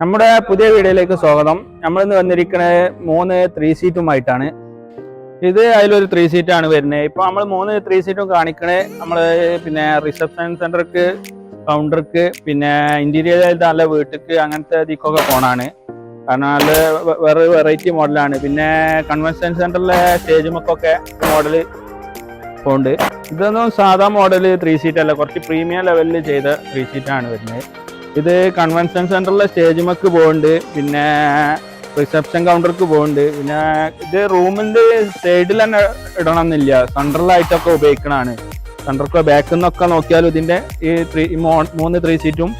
നമ്മുടെ പുതിയ വീഡിയോയിലേക്ക് സ്വാഗതം. നമ്മളിന്ന് വന്നിരിക്കുന്നത് 3 3 സീറ്റുമായിട്ടാണ്. ഇത് അതിലൊരു 3 സീറ്റാണ് വരുന്നത്. ഇപ്പോൾ നമ്മൾ 3 3 സീറ്റും കാണിക്കണേ നമ്മൾ പിന്നെ റിസപ്ഷൻ സെന്റർക്ക്, കൗണ്ടർക്ക്, പിന്നെ ഇന്റീരിയർ നല്ല വീട്ടിക്ക് അങ്ങനത്തെ ഇതിക്കൊക്കെ പോണാണ്. കാരണം നല്ല വേറെ വെറൈറ്റി മോഡലാണ്. പിന്നെ കൺവെൻഷൻ സെന്ററിലെ സ്റ്റേജുമൊക്കെ മോഡല് പോകുന്നുണ്ട്. ഇതൊന്നും സാധാ മോഡൽ 3 സീറ്റ് അല്ല, കുറച്ച് പ്രീമിയം ലെവലിൽ ചെയ്ത 3 സീറ്റാണ് വരുന്നത്. ഇത് കൺവെൻഷൻ സെന്ററിലെ സ്റ്റേജുമൊക്കെ പോകുന്നുണ്ട്, പിന്നെ റിസപ്ഷൻ കൗണ്ടർക്ക് പോകുന്നുണ്ട്. പിന്നെ ഇത് റൂമിൻ്റെ സൈഡിൽ തന്നെ ഇടണമെന്നില്ല, സെൻട്രലായിട്ടൊക്കെ ഉപയോഗിക്കണതാണ്. സെൻട്രർക്ക് ബാക്കിൽ നിന്നൊക്കെ നോക്കിയാലും ഇതിൻ്റെ ഈ 3 3 സീറ്റും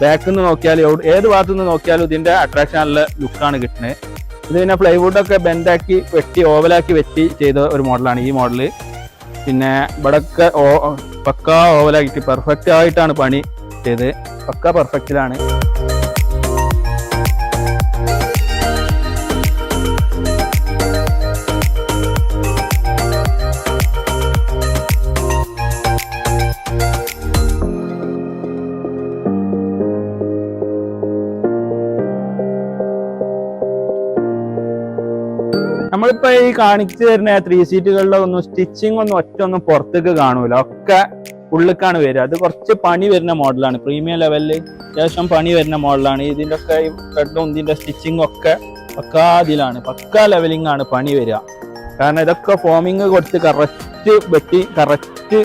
ബാക്കിൽ നിന്ന് നോക്കിയാലും ഏത് ഭാഗത്തു നിന്ന് നോക്കിയാലും ഇതിൻ്റെ അട്രാക്ഷൻ നല്ല ലുക്കാണ് കിട്ടുന്നത്. ഇത് പിന്നെ പ്ലൈവുഡൊക്കെ ബെൻഡാക്കി വെട്ടി ഓവലാക്കി വെട്ടി ചെയ്ത ഒരു മോഡലാണ് ഈ മോഡല്. പിന്നെ ഇവിടെയൊക്കെ പക്കാ ഓവലാക്കിയിട്ട് പെർഫെക്റ്റ് ആയിട്ടാണ് പണി ചെയ്ത്, പക്ക പെർഫെക്റ്റിലാണ്. നമ്മളിപ്പോ ഈ കാണിച്ചു തരുന്ന 3 സീറ്റുകളിലെ ഒന്നും സ്റ്റിച്ചിങ് ഒന്നും പുറത്തേക്ക് കാണൂല, ഒക്കെ ഉള്ളിലേക്കാണ് വരിക. അത് കുറച്ച് പണി വരുന്ന മോഡലാണ്, പ്രീമിയം ലെവലിൽ അത്യാവശ്യം പണി വരുന്ന മോഡലാണ്. ഇതിൻ്റെ ഒക്കെ ഈ ത്രെഡും ഇതിൻ്റെ സ്റ്റിച്ചിങ്ങും ഒക്കെ പക്കാ ഇതിലാണ്, പക്കാ ലെവലിംഗ് ആണ് പണി വരിക. കാരണം ഇതൊക്കെ ഫോമിങ് കൊടുത്ത് കറക്റ്റ് വെട്ടി കറക്റ്റ്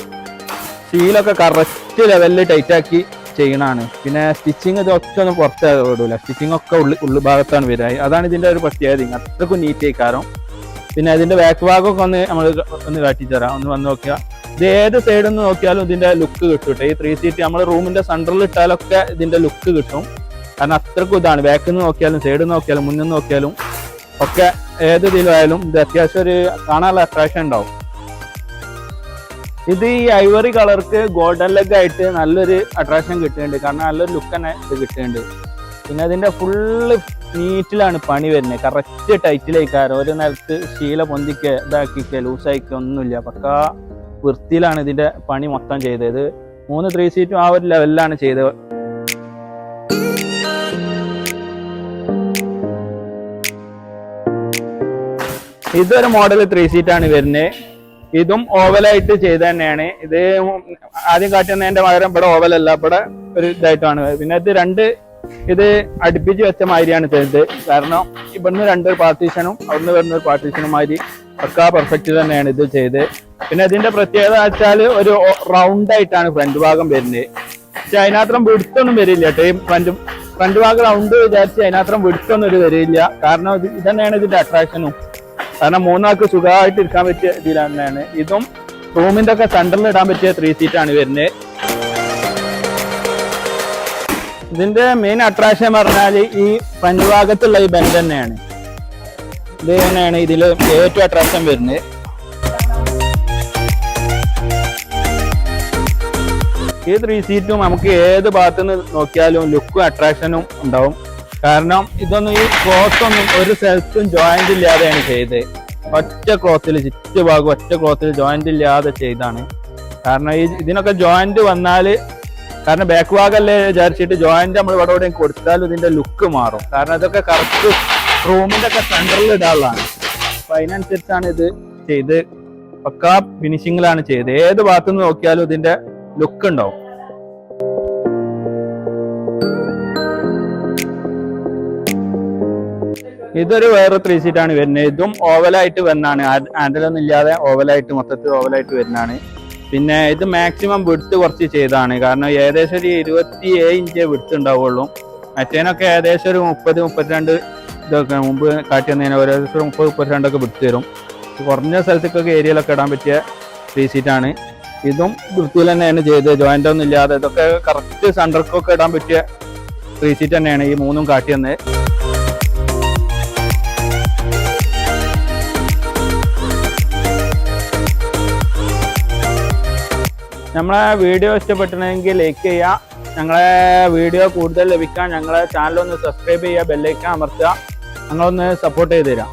സീലൊക്കെ കറക്റ്റ് ലെവലിൽ ടൈറ്റാക്കി ചെയ്യണതാണ്. പിന്നെ സ്റ്റിച്ചിങ് ഇതൊക്കെ ഒന്നും പുറത്ത് വിടൂല, സ്റ്റിച്ചിങ് ഒക്കെ ഉള്ളു ഭാഗത്താണ് വരിക. അതാണ് ഇതിൻ്റെ ഒരു പ്രത്യേകത, അത്രക്കും നീറ്റ് ആയിക്കാരം. പിന്നെ ഇതിൻ്റെ ബാക്ക് ഭാഗമൊക്കെ ഒന്ന് കാട്ടിത്തരാം, ഒന്ന് വന്ന് നോക്കിയാൽ ഇത് ഏത് സൈഡിൽ നിന്ന് നോക്കിയാലും ഇതിന്റെ ലുക്ക് കിട്ടും. ഈ 3 സീറ്റ് നമ്മൾ റൂമിന്റെ സെന്ററിൽ ഇട്ടാലൊക്കെ ഇതിന്റെ ലുക്ക് കിട്ടും. കാരണം അത്രക്കും ഇതാണ്, ബാക്കിൽ നിന്ന് നോക്കിയാലും സൈഡിൽ നിന്ന് നോക്കിയാലും മുന്നിൽ നിന്ന് നോക്കിയാലും ഒക്കെ ഏത് ഇതിലായാലും ഇത് അത്യാവശ്യം ഒരു കാണാനുള്ള അട്രാക്ഷൻ ഉണ്ടാവും. ഇത് ഈ ഐവറി കളർക്ക് ഗോൾഡൻ ലെഗ് ആയിട്ട് നല്ലൊരു അട്രാക്ഷൻ കിട്ടുന്നുണ്ട്, കാരണം നല്ലൊരു ലുക്ക് തന്നെ ഇത് കിട്ടുന്നുണ്ട്. പിന്നെ അതിന്റെ ഫുള്ള് നീറ്റിലാണ് പണി വരുന്നത്, കറക്റ്റ് ടൈറ്റിലേക്കാരം. ഒരു നിലത്ത് ശീല പൊന്തിക്കുക ഇതാക്കിക്കുക ലൂസായിക്കുക ഒന്നുമില്ല, പക്കാ വൃത്തിയിലാണ് ഇതിന്റെ പണി മൊത്തം ചെയ്തത്. 3 3 സീറ്റും ആ ഒരു ലെവലിലാണ് ചെയ്തത്. ഇതൊരു മോഡൽ 3 സീറ്റാണ് വരുന്നത്. ഇതും ഓവലായിട്ട് ചെയ്ത് തന്നെയാണ്. ഇത് ആദ്യം കാട്ടുന്നതിന്റെ പകരം ഇവിടെ ഓവലല്ല, ഇവിടെ ഒരു ഇതായിട്ടാണ്. പിന്നെ ഇത് അടുപ്പിച്ച് വെച്ച മാതിരിയാണ് ചെയ്തത്. കാരണം ഇവിടുന്ന് 2 പാർട്ടീഷനും അവിടുന്ന് വരുന്ന ഒരു പാർട്ടീഷനും മാതിരി പക്കാ പെർഫെക്റ്റ് തന്നെയാണ് ഇത് ചെയ്ത്. പിന്നെ ഇതിന്റെ പ്രത്യേകത വെച്ചാൽ ഒരു റൗണ്ട് ആയിട്ടാണ് ഫ്രണ്ട് ഭാഗം വരുന്നത്. പക്ഷെ അതിനകത്രം വിടുത്തൊന്നും വരില്ല കേട്ടോ. ഫ്രണ്ട് ഭാഗം റൗണ്ട് വിചാരിച്ച് അതിനകത്രം വിടുത്തൊന്നും ഒരു വരില്ല. കാരണം ഇത് തന്നെയാണ് ഇതിന്റെ അട്രാക്ഷനും. കാരണം 3 ആൾക്ക് സുഖമായിട്ട് ഇരിക്കാൻ പറ്റിയ ഇതിൽ തന്നെയാണ്. ഇതും റൂമിന്റെ ഒക്കെ സെന്ററിൽ ഇടാൻ പറ്റിയ 3 സീറ്റാണ് വരുന്നത്. ഇതിന്റെ മെയിൻ അട്രാക്ഷൻ പറഞ്ഞാൽ ഈ ഫ്രണ്ട് ഭാഗത്തുള്ള ഈ ബെൻഡ് തന്നെയാണ്. ഇത് തന്നെയാണ് ഇതിൽ ഏറ്റവും അട്രാക്ഷൻ വരുന്നത്. ഈ 3 സീറ്റും നമുക്ക് ഏത് ഭാഗത്തു നിന്ന് നോക്കിയാലും ലുക്കും അട്രാക്ഷനും ഉണ്ടാവും. കാരണം ഇതൊന്നും ഈ ക്ലോത്ത് ഒന്നും ഒരു സ്ഥലത്തും ജോയിന്റ് ഇല്ലാതെയാണ് ചെയ്തത്. ഒറ്റ ക്ലോത്തിൽ ചുറ്റുഭാഗം ഒറ്റ ക്ലോത്തിൽ ജോയിന്റ് ഇല്ലാതെ ചെയ്താണ്. കാരണം ഇതിനൊക്കെ ജോയിന്റ് വന്നാൽ, കാരണം ബാക്ക് ഭാഗമല്ലേ വിചാരിച്ചിട്ട് ജോയിന്റ് നമ്മൾ ഇവിടെ കൊടുത്താലും ഇതിന്റെ ലുക്ക് മാറും. കാരണം ഇതൊക്കെ കറക്റ്റ് റൂമിന്റെ ഒക്കെ സെന്ററിൽ ഇടാനുള്ളതാണ്. അപ്പൊ അതിനനുസരിച്ചാണ് ഇത് ചെയ്ത് പക്കാ ഫിനിഷിങ്ങിലാണ് ചെയ്തത്. ഏത് ഭാഗത്തുനിന്ന് നോക്കിയാലും ഇതിന്റെ ലുക്ക് ഉണ്ടാവും. ഇതൊരു വേറെ 3 സീറ്റാണ് വരുന്നത്. ഇതും ഓവലായിട്ട് വരുന്നതാണ്, ഹാൻഡിലൊന്നും ഇല്ലാതെ ഓവലായിട്ട് മൊത്തത്തിൽ ഓവലായിട്ട് വരുന്നതാണ്. പിന്നെ ഇത് മാക്സിമം വിടുത്ത് കുറച്ച് ചെയ്തതാണ്. കാരണം ഏകദേശം ഒരു 27 ഇഞ്ച് വിടുത്ത് ഉണ്ടാവുള്ളൂ. മറ്റേനൊക്കെ ഏകദേശം ഒരു 30 32 ഇതൊക്കെ മുമ്പ് കാട്ടി വന്നതിന് ഏകദേശം 30 32 ഒക്കെ വിടുത്ത് തരും. കുറഞ്ഞ സ്ഥലത്തേക്കൊക്കെ ഏരിയയിലൊക്കെ ഇടാൻ പറ്റിയ 3 സീറ്റാണ്. ഇതും വൃത്തിയിൽ തന്നെയാണ് ചെയ്തത്, ജോയിന്റ് ഒന്നും ഇല്ലാതെ. ഇതൊക്കെ കറക്റ്റ് സെന്റർക്കൊക്കെ ഇടാൻ പറ്റിയ 3 സീറ്റ് തന്നെയാണ് ഈ 3ഉം കാട്ടി വന്നത്. നമ്മളെ വീഡിയോ ഇഷ്ടപ്പെട്ടിട്ടുണ്ടെങ്കിൽ ലൈക്ക് ചെയ്യുക. ഞങ്ങളെ വീഡിയോ കൂടുതൽ ലഭിക്കാൻ ഞങ്ങളെ ചാനലൊന്ന് സബ്സ്ക്രൈബ് ചെയ്യുക, ബെല്ലൈക്കൺ അമർത്തുക. ഞങ്ങളൊന്ന് സപ്പോർട്ട് ചെയ്ത് തരാം.